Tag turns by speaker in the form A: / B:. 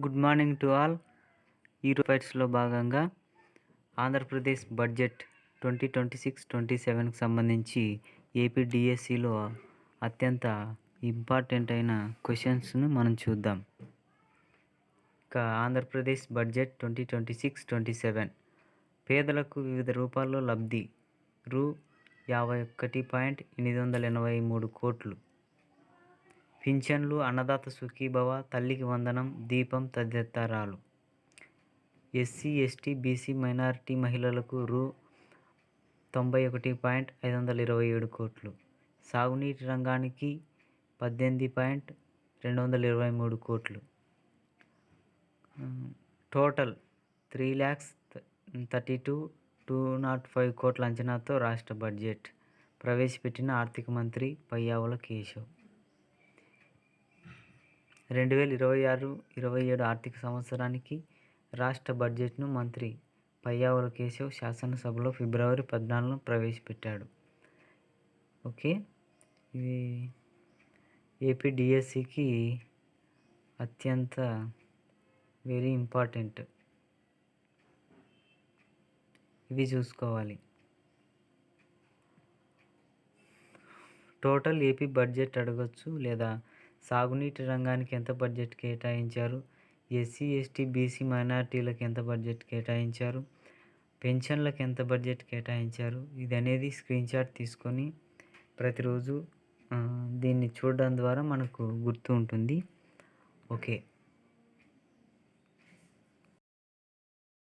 A: Good morning to all. ఈరోజు ఫైట్స్లో భాగంగా Andhra Pradesh budget 2026-27కి సంబంధించి ఏపీ డిఎస్సిలో అత్యంత ఇంపార్టెంట్ అయిన క్వశ్చన్స్ను మనం చూద్దాం. ఇక ఆంధ్రప్రదేశ్ బడ్జెట్ 2026-27 పేదలకు వివిధ రూపాల్లో లబ్ధి రూ. 51.883 కోట్లు. పింఛన్లు, అన్నదాత సుఖీభవ, తల్లికి వందనం, దీపం తదితరాలు. ఎస్సీ, ఎస్టీ, బీసీ, మైనారిటీ మహిళలకు రూ. 91.527 కోట్లు. సాగునీటి రంగానికి 18.223 కోట్లు. టోటల్ 3,32,205 కోట్ల అంచనాతో రాష్ట్ర బడ్జెట్ ప్రవేశపెట్టిన ఆర్థిక మంత్రి పయ్యావుల కేశవ్. 2026-27 ఆర్థిక సంవత్సరానికి రాష్ట్ర బడ్జెట్ను మంత్రి పయ్యావుల కేశవ్ శాసనసభలో ఫిబ్రవరి 14న ప్రవేశపెట్టాడు. ఓకే, ఇది ఏపీ డిఎస్సికి అత్యంత వెరీ ఇంపార్టెంట్. ఇవి చూసుకోవాలి. టోటల్ ఏపీ బడ్జెట్ అడగచ్చు, లేదా సాగునీటి రంగానికి ఎంత బడ్జెట్ కేటాయించారు, ఎస్సీ, ఎస్టీ, బీసీ, మైనారిటీలకు ఎంత బడ్జెట్ కేటాయించారు, పెన్షన్లకు ఎంత బడ్జెట్ కేటాయించారు, ఇది అనేది స్క్రీన్ షాట్ తీసుకొని ప్రతిరోజు దీన్ని చూడడం ద్వారా మనకు గుర్తు ఉంటుంది. ఓకే.